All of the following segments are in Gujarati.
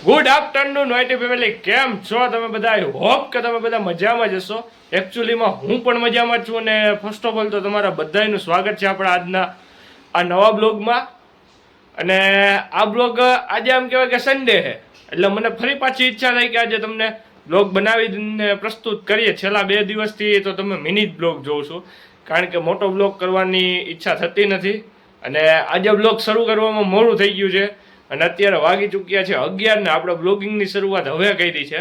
ગુડ આફ્ટરનૂન વાયટી ફેમિલી, કેમ છો તમે બધા? આઈ હોપ કે તમે બધા મજામાં જ હશો. એકચ્યુઅલીમાં હું પણ મજામાં છું અને ફર્સ્ટ ઓફ ઓલ તો તમારા બધાનું સ્વાગત છે આપણા આજના આ નવા બ્લોગમાં. અને આ બ્લોગ આજે આમ કહેવાય કે સન્ડે છે, એટલે મને ફરી પાછી ઈચ્છા થઈ કે આજે તમને બ્લોગ બનાવીને પ્રસ્તુત કરીએ. છેલ્લા 2 દિવસથી તો તમે મિની બ્લોગ જોઉં છું, કારણ કે મોટો બ્લોગ કરવાની ઈચ્છા થતી નથી. અને આજે બ્લોગ શરૂ કરવામાં મોડું થઈ ગયું છે અને અત્યારે વાગી ચૂક્યા છે 11 ને આપણે બ્લોગિંગની શરૂઆત હવે કરી છે.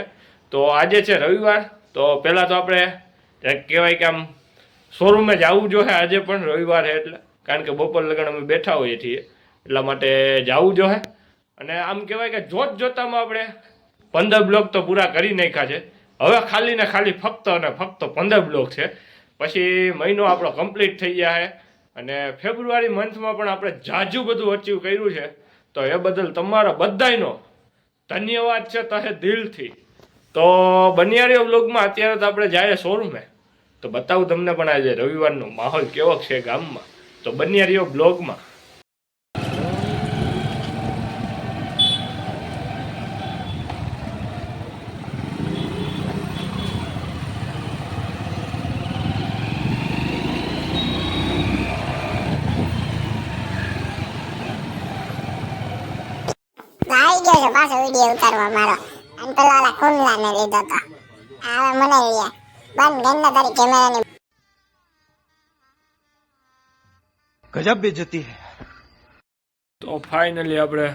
તો આજે છે રવિવાર, તો પહેલાં તો આપણે કહેવાય કે આમ શોરૂમે જ આવવું જોઈએ આજે પણ રવિવાર છે એટલે, કારણ કે બપોર લગન અમે બેઠા હોઈએ છીએ એટલા માટે જવું જોઈએ. અને આમ કહેવાય કે જોતામાં આપણે 15 બ્લોગ તો પૂરા કરી નાખ્યા છે. હવે ખાલી ને ખાલી ફક્ત અને ફક્ત 15 બ્લોગ છે, પછી મહિનો આપણો કમ્પ્લીટ થઈ જાય. અને ફેબ્રુઆરી મંથમાં પણ આપણે જાજુ બધું અચીવ કર્યું છે, તો એ બદલ તમારા બધાયનો ધન્યવાદ છે તહે દિલથી. તો બનિયારીઓ બ્લોગમાં અત્યારે તો આપણે જાય શોરૂમે, તો બતાવું તમને પણ આજે રવિવારનો માહોલ કેવો છે ગામમાં. તો બનિયારીઓ બ્લોગમાં આવી ગયો છે પાછો વિડીયો ઉતારવા મારો. અને પેલા વાળા ખુલ્લાને લીધો તો હવે મને લ્યા બંધ ગંદા તારી કેમેરાની. ગજબ બેઇज्जती है. તો ફાઇનલી આપણે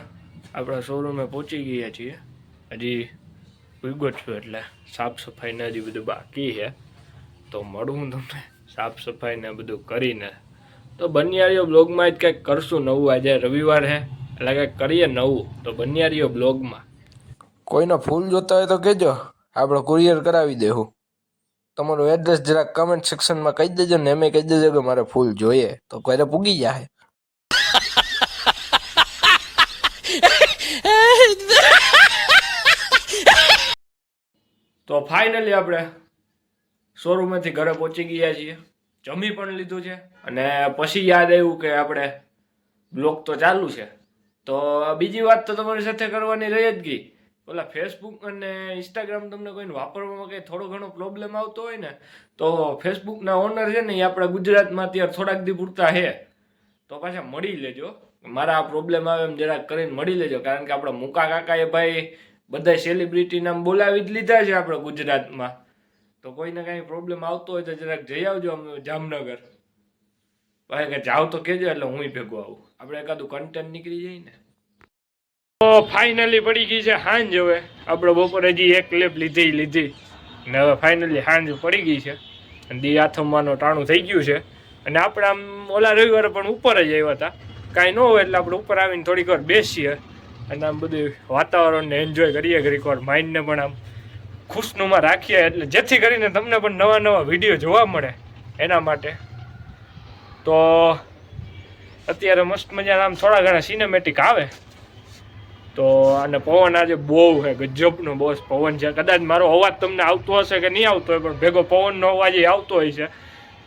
આપણા શોરૂમે પહોંચી ગયા છીએ. હજી ઉગો છું એટલે સાફ સફાઈને હજી બધું બાકી છે, તો મળું તમને સાફ સફાઈને બધું કરીને. તો બનિયારીઓ બ્લોગમાં જ કંઈક કરશું નવું. આજે રવિવાર છે એટલે કંઈક કરીએ નવું, તો બનિયારીઓ બ્લોગમાં. કોઈના ફૂલ જોતા હોય તો કહેજો, આપણે કુરિયર કરાવી દેવું. તમારું એડ્રેસ જરાક કમેન્ટ સેક્શનમાં કહી દેજો ને એમે કહી દેજો કે મારે ફૂલ જોઈએ, તો ઘરે પૂગી જાય. તો ફાઇનલી આપણે શોરૂમેથી ઘરે પહોંચી ગયા છીએ, જમી પણ લીધું છે. અને પછી યાદ આવ્યું કે આપણે બ્લોગ તો ચાલુ છે, તો બીજી વાત તો તમારી સાથે કરવાની રહી જ ગઈ. ઓલા ફેસબુક અને ઇન્સ્ટાગ્રામ તમને કોઈને વાપરવામાં કંઈ થોડો ઘણો પ્રોબ્લેમ આવતો હોય ને, તો ફેસબુકના ઓનર છે ને એ આપણા ગુજરાતમાં અત્યારે થોડાક દી પૂરતા છે, તો પાછા મળી લેજો. મારા આ પ્રોબ્લેમ આવે એમ જરાક કરીને મળી લેજો, કારણ કે આપણા મુકા કાકાએ ભાઈ બધા સેલિબ્રિટી નામ બોલાવી જ લીધા છે આપણે ગુજરાતમાં. તો કોઈને કાંઈ પ્રોબ્લેમ આવતો હોય તો જરાક જઈ આવજો અમે જામનગર. ભાઈ કે જાવ તો કહેજો એટલે હું ભેગો આવું, આપણે એકાદું કન્ટેન્ટ નીકળી જાય ને. તો ફાઇનલી પડી ગઈ છે સાંજ. હવે આપણે બપોરે હજી એક લેપ લીધી ને હવે ફાઇનલી સાંજ પડી ગઈ છે અને દી આથમવાનું ટાણું થઈ ગયું છે. અને આપણે આમ ઓલા રવિવારે પણ ઉપર જ આવ્યા હતા, કાંઈ ન હોય એટલે આપણે ઉપર આવીને થોડીક વાર બેસીએ અને આમ બધું વાતાવરણને એન્જોય કરીએ, ઘડીક વાર માઇન્ડને પણ આમ ખુશનુમા રાખીએ, એટલે જેથી કરીને તમને પણ નવા નવા વિડીયો જોવા મળે એના માટે. તો અત્યારે મસ્ત મજાના આમ થોડા ઘણા સિનેમેટિક આવે. તો અને પવન આજે બહુ છે, ગજબનો બોસ પવન છે. કદાચ મારો અવાજ તમને આવતો હશે કે નહીં આવતો હોય, પણ ભેગો પવનનો અવાજ આવતો હોય છે.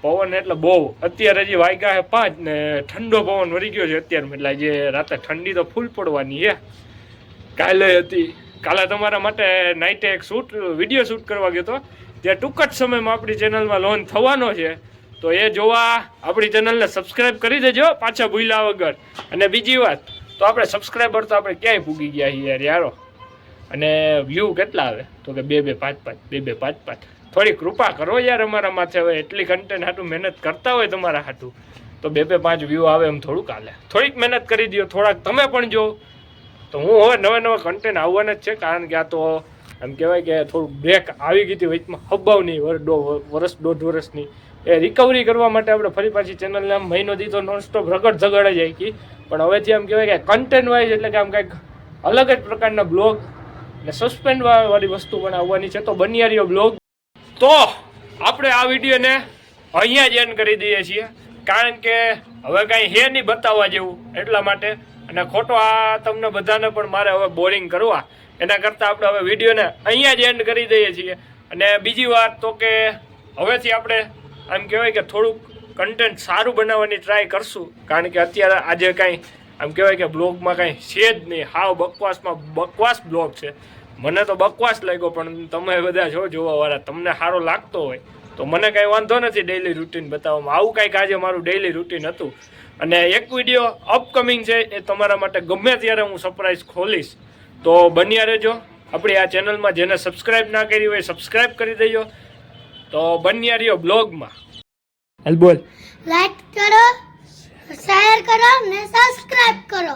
પવન એટલે બહુ. અત્યારે હજી વાગ્યા છે 5 ને ઠંડો પવન વળી ગયો છે અત્યારે, એટલે જે રાતે ઠંડી તો ફૂલ પડવાની છે. કાલે હતી, કાલે તમારા માટે નાઇટે એક વિડીયો શૂટ કરવા ગયો હતો, ત્યાં ટૂંક જ સમયમાં આપણી ચેનલમાં લોન્ચ થવાનો છે. તો એ જોવા આપણી ચેનલને સબસ્ક્રાઈબ કરી દેજો પાછા ભૂલ્યા વગર. અને બીજી વાત, તો આપણે સબસ્ક્રાઈબર તો આપણે ક્યાંય પૂગી ગયા છીએ યારો. અને વ્યૂ કેટલા આવે તો કે 2-2, 5-5, 2-2, 5-5. થોડી કૃપા કરો યાર અમારા માથે. હવે એટલી કન્ટેન્ટ હાટું મહેનત કરતા હોય તમારા હાટું, તો 2-2, 5 વ્યૂ આવે એમ થોડુંક હાલે. થોડીક મહેનત કરી દો, થોડાક તમે પણ જો. તો હું હવે નવા કન્ટેન્ટ આવવાના જ છે, કારણ કે આ તો એમ કહેવાય કે થોડુંક બ્રેક આવી ગઈ હતી વચમાં હબ્બાવની દોઢ વર્ષની. એ રિકવરી કરવા માટે આપણે ફરી પાછી ચેનલને આમ મહિનો દીધો નોનસ્ટોપ રગડ ઝગડ જ આવી. પણ હવેથી આમ કહેવાય કે કન્ટેન્ટ વાઇઝ એટલે કે આમ કંઈક અલગ જ પ્રકારના બ્લોગ ને સસ્પેન્ડ વાળી વસ્તુ પણ આવવાની છે. તો બનિયારીઓ બ્લોગ. તો આપણે આ વિડીયોને અહીંયા જ એન્ડ કરી દઈએ છીએ, કારણ કે હવે કાંઈ છે નહીં બતાવવા જેવું એટલા માટે. અને ખોટો આ તમને બધાને પણ મારે હવે બોરિંગ કરવા, એના કરતાં આપણે હવે વિડીયોને અહીંયા જ એન્ડ કરી દઈએ છીએ. અને બીજી વાત તો કે હવેથી આપણે આમ કહેવાય કે થોડુંક કન્ટેન્ટ સારું બનાવવાની ટ્રાય કરશું, કારણ કે અત્યારે આજે કાંઈ આમ કહેવાય કે બ્લોગમાં કાંઈ છે જ નહીં, હાવ બકવાસમાં બકવાસ બ્લોગ છે. મને તો બકવાસ લાગ્યો, પણ તમે બધા છો જોવાવાળા, તમને સારો લાગતો હોય તો મને કાંઈ વાંધો નથી ડેઈલી રૂટીન બતાવવામાં. આવું કાંઈક આજે મારું ડેઈલી રૂટીન હતું. અને એક વિડીયો અપકમિંગ છે, એ તમારા માટે ગમે ત્યારે હું સરપ્રાઈઝ ખોલીશ, તો બન્યા રહેજો આપણી આ ચેનલમાં. જેને સબસ્ક્રાઈબ ના કરી હોય સબસ્ક્રાઈબ કરી દેજો. તો બન્યા રહ્યો બ્લોગમાં. હાલ બોલ. લાઈક કરો, શેર કરો ને સબસ્ક્રાઇબ કરો.